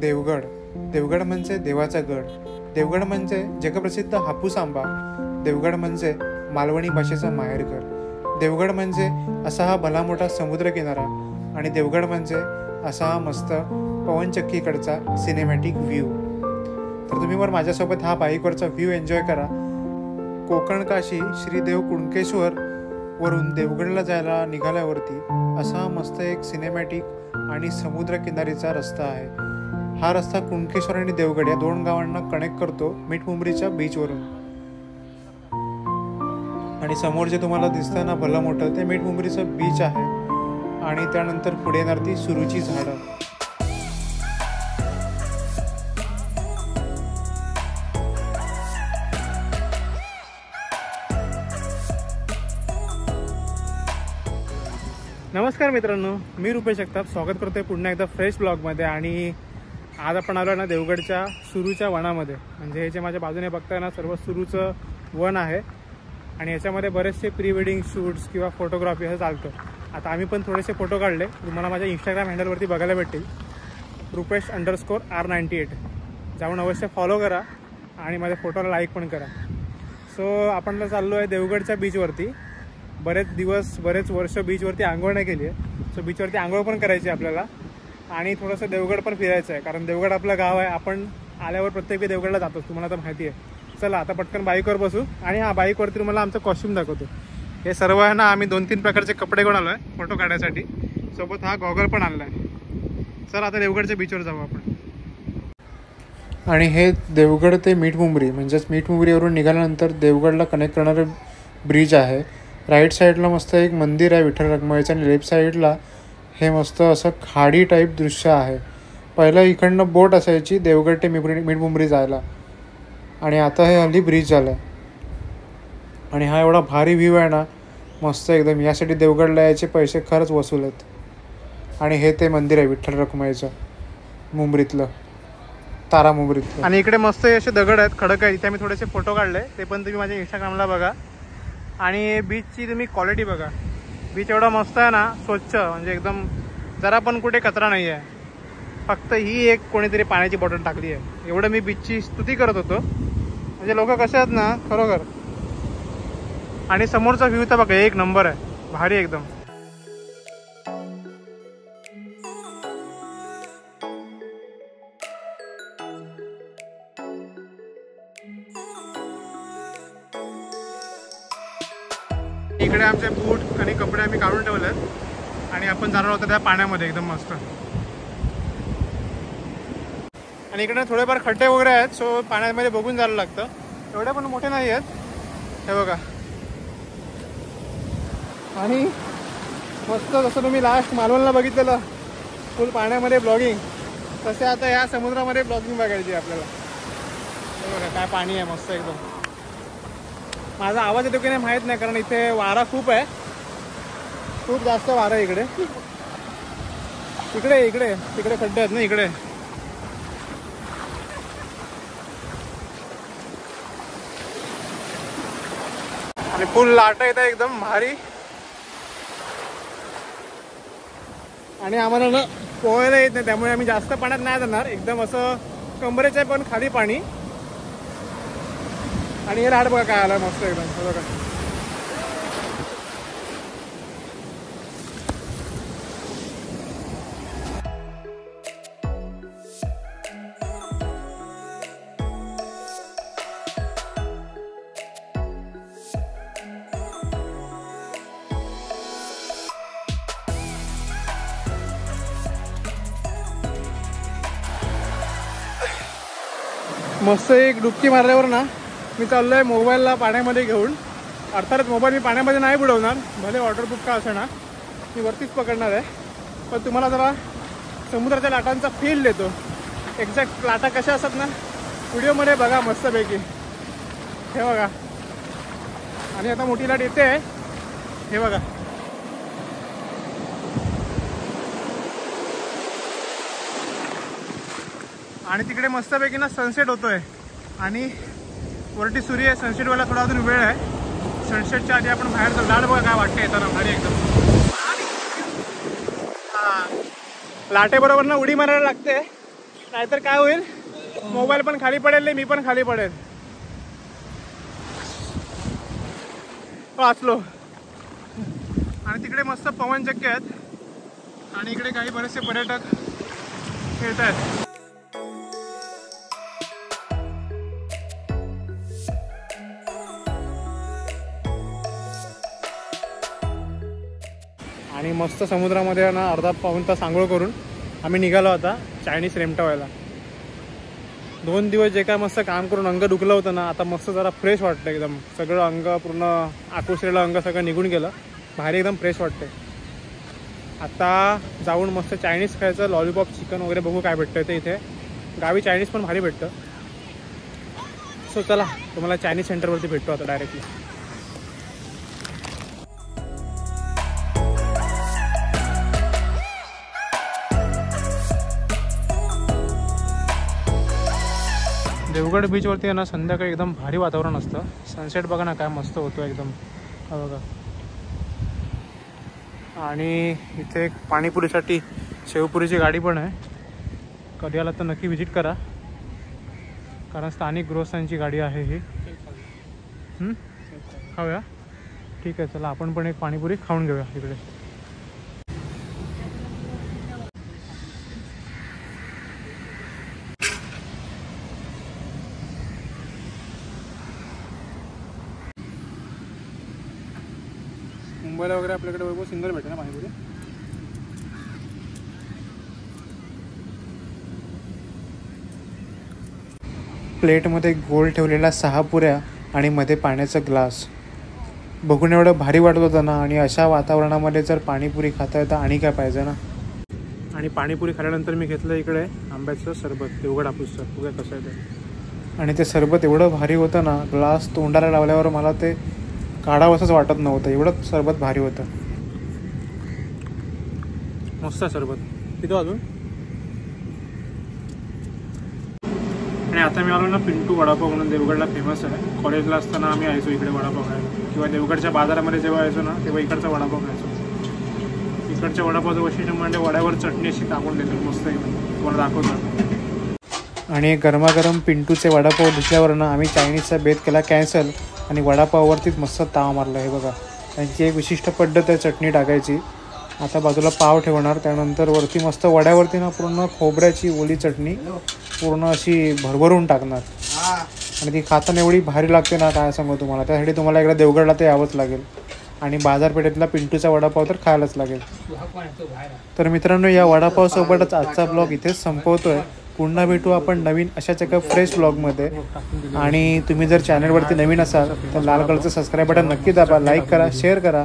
देवगड. देवगड म्हणजे देवाचा गड. देवगड म्हणजे जगप्रसिद्ध हापूस आंबा. देवगड म्हणजे मालवणी भाषेचा माहेरघर. देवगड म्हणजे असा हा भला मोठा समुद्रकिनारा. आणि देवगड म्हणजे असा हा मस्त पवनचक्कीकडचा सिनेमॅटिक व्ह्यू. तर तुम्ही वर माझ्यासोबत हा बाईकवरचा व्ह्यू एन्जॉय करा. कोकण काशी श्रीदेव कुणकेश्वर वरून देवगडला जायला निघाल्यावरती असा मस्त एक सिनेमॅटिक आणि समुद्रकिनारीचा रस्ता आहे. हा रस्ता कुणकेश्वर आणि देवगड या 2 गावांना कनेक्ट करतो मिठमुंबरीच्या बीचवरून. आणि समोर जे तुम्हाला दिसतं ना भलं मोठं, ते मिठमुंबरीचं बीच आहे. आणि त्यानंतर पुढे येणार ती सुरूची झाडं. नमस्कार मित्रांनो, मी रुपेश जगताप स्वागत करतोय पुन्हा एकदा फ्रेश ब्लॉगमध्ये. आणि आज आपण आलो ना देवगडच्या सुरूच्या वनामध्ये. म्हणजे हे जे माझ्या बाजूने बघताय ना सर्व सुरूचं वन आहे. आणि याच्यामध्ये बरेचसे प्री वेडिंग शूट्स किंवा फोटोग्राफी असं चालतं. आता आम्ही पण थोडेसे फोटो काढले, तुम्हाला माझ्या इंस्टाग्राम हँडलवरती बघायला भेटतील, rupesh_r98. जाऊन अवश्य फॉलो करा आणि माझ्या फोटोला लाईक पण करा. सो आपण चाललो आहे देवगडच्या बीचवरती. बरेच वर्ष बीचवरती आंघोळ नाही केली आहे. सो बीचवरती आंघोळ पण करायची आहे आपल्याला. आणि थोडंसं देवगड पण फिरायचं आहे, कारण देवगड आपलं गाव आहे. आपण आल्यावर प्रत्येक वेळी देवगडला जातो, तुम्हाला तर माहिती आहे. चला आता पटकन बाईकवर बसू. आणि हा बाईकवरती तुम्हाला आमचं कॉस्ट्यूम दाखवतो. हे सर्व आहे ना, आम्ही 2-3 प्रकारचे कपडे घेऊन आलो आहे फोटो काढण्यासाठी. सोबत हा गॉगल पण आणला आहे. चला आता देवगडच्या बीचवर जाऊ आपण. आणि हे देवगड ते मिठमुंबरी, म्हणजेच मिठमुंबरीवरून निघाल्यानंतर देवगडला कनेक्ट करणारं ब्रिज आहे. राईट साईडला मस्त एक मंदिर आहे विठ्ठल रखुमाईचं. आणि लेफ्ट साईडला हे मस्त असं खाडी टाईप दृश्य आहे. पहिलं इकडनं बोट असायची देवगड ते मिठमुंबरी जायला, आणि आता हे हल्ली ब्रिज झालं आहे. आणि हा एवढा भारी व्ह्यू आहे ना, मस्त एकदम. यासाठी देवगडला यायचे पैसे खरंच वसूल आहेत. आणि हे ते मंदिर आहे विठ्ठल रखुमाईचं मुंबरीतलं, तारा मुंबरीतलं. आणि इकडे मस्त असे दगड आहेत, खडक आहे. इथे मी थोडेसे फोटो काढले, ते पण तुम्ही माझ्या इंस्टाग्रामला बघा. आणि बीचची तुम्ही क्वालिटी बघा. बीच एवढा मस्त आहे ना, स्वच्छ, म्हणजे एकदम जरा पण कुठे कचरा नाही आहे. फक्त ही एक कोणीतरी पाण्याची बॉटल टाकली आहे. एवढं मी बीचची स्तुती करत होतो. म्हणजे लोक कसे आहेत ना खरोखर. आणि समोरचा व्ह्यू तर बघा, एक नंबर आहे, भारी एकदम. इकडे आमचे बूट आणि कपडे आम्ही काढून ठेवलेत. आणि आपण जाणार होतो त्या पाण्यामध्ये एकदम मस्त. आणि इकडे थोडेफार खड्डे वगैरे आहेत, सो पाण्यामध्ये बघून जायला लागतं. एवढे पण मोठे नाही आहेत, हे बघा. आणि मस्त जसं तुम्ही लास्ट मालवणला बघितलेलं फुल पाण्यामध्ये ब्लॉगिंग, तसे आता या समुद्रामध्ये ब्लॉगिंग बघायची आपल्याला. हे बघा काय पाणी आहे मस्त एकदम. माझा आवाज येतो की नाही माहीत नाही, कारण इथे वारा खूप आहे, खूप जास्त वारा आहे इकडे. तिकडे खड्डे आहेत ना इकडे. आणि फुल लाटा येत आहे एकदम भारी. आणि आम्हाला ना पोहायला येत नाही, त्यामुळे आम्ही जास्त पाण्यात नाही जाणार. एकदम असं कमरेच्या पण खाली पाणी. आणि हे लाट बघा काय आला मस्त एकदम, बघा. मस्त एक डुबकी मारल्यावर ना मी चाललो आहे मोबाईलला पाण्यामध्ये घेऊन. अर्थातच मोबाईल मी पाण्यामध्ये नाही बुडवणार, भले वॉटरप्रूफ का असेना, मी वरतीच पकडणार आहे. पण तुम्हाला जरा समुद्राच्या लाटांचा फील देतो. एक्झॅक्ट लाटा कशा असतात ना व्हिडिओमध्ये बघा मस्तपैकी, हे बघा. आणि आता मोठी लाट येते, हे बघा. आणि तिकडे मस्तपैकी ना सनसेट होतोय. आणि वरती सूर्य आहे, सनसेट व्हायला थोडा अजून वेळ आहे. सनसेटच्या आधी आपण बाहेर जाऊ. लाट बघा काय वाटतं येताना, भारी एकदम. लाटेबरोबर ना उडी मारायला लागते, नाहीतर काय होईल, मोबाईल पण खाली पडेल, मी पण खाली पडेल. वाचलो. आणि तिकडे मस्त पवनचक्की आहेत आणि इकडे काही बरेचसे पर्यटक खेळत आहेत. आणि मस्त समुद्रामध्ये ना अर्धा पाऊण तास आंघोळ करून आम्ही निघालो आता चायनीज रेमटावायला. 2 दिवस जे काय मस्त काम करून अंग दुखलं होतं ना, आता मस्त जरा फ्रेश वाटतं एकदम. सगळं अंग पूर्ण आकुसलेलं अंग सगळं निघून गेलं, भारी एकदम फ्रेश वाटते. आता जाऊन मस्त चायनीज खायचं, लॉलीपॉप चिकन वगैरे बघू काय भेटतं ते. इथे गावी चायनीज पण भारी भेटतं. सो चला तुम्हाला चायनीज सेंटरवरती भेटतो आता डायरेक्टली. देवगड बीचवरती आहे ना संध्याकाळी एकदम भारी वातावरण असतं. सनसेट बघा ना काय मस्त होतो एकदम, बघा. आणि इथे एक पाणीपुरीसाठी शेवपुरीची गाडी पण आहे. कधी आला तर नक्की विजिट करा, कारण स्थानिक गृहस्थांची गाडी आहे ही. खाऊया, ठीक आहे. चला आपण पण एक पाणीपुरी खाऊन घेऊया इकडे. मुंबईला वगैरे आपल्याकडे बरोबर सिंगल भेटे ना पाणीपुरी. प्लेटमध्ये गोल ठेवलेल्या 6 पुऱ्या आणि मध्ये पाण्याचा ग्लास बघून एवढं भारी वाटत होतं ना. आणि अशा वातावरणामध्ये जर पाणीपुरी खाता येतं आणि काय पाहिजे ना. आणि पाणीपुरी खाल्ल्यानंतर मी घेतलं इकडे आंब्याचं सरबत, देवगड हापूसचं. बघा कसं आहे ते. आणि ते सरबत एवढं भारी होतं ना, ग्लास तोंडाला लावल्यावर मला ते काढावंसंच वाटत नव्हतं, एवढं सरबत भारी होतं. मस्त सरबत तिथं अजून. आणि आता मी आलो ना पिंटू वडापाव म्हणून, देवगडला फेमस आहे. कॉलेजला असताना आम्ही यायचो इकडे वडापाव खायला, किंवा देवगडच्या बाजारामध्ये जेव्हा यायचो ना तेव्हा इकडचा वडापाव खायचो. इकडच्या वडापावचं वैशिष्ट्य म्हणजे वड्यावर चटणी अशी टाकून देतात मस्त एकदम, तुम्हाला दाखवतात. आणि गरमागरम पिंटूचे वडापाव दिसल्यावर ना आम्ही चायनीजचा बेत केला कॅन्सल आणि वडापाववरतीच मस्त ताव मारला. हे बघा, त्यांची एक विशिष्ट पद्धत आहे चटणी टाकायची. आता बाजूला पाव ठेवणार, त्यानंतर वरती मस्त वड्यावरती ना पूर्ण खोबऱ्याची ओली चटणी पूर्ण अशी भरभरून टाकणार. आणि ती खाताना एवढी भारी लागते ना काय सांगू तुम्हाला. त्यासाठी तुम्हाला एकदा देवगडला ते यावंच लागेल आणि बाजारपेठेतला पिंटूचा वडापाव तर खायलाच लागेल. तर मित्रांनो, या वडापावसोबतच आजचा ब्लॉग इथेच संपवतोय. पुन्हा भेटू आपण नवीन अशाच एका फ्रेश ब्लॉगमध्ये. आणि तुम्ही जर चॅनलवरती नवीन असाल तर लाल कलरचं सबस्क्राईब बटन नक्की दाबा, लाईक करा, शेअर करा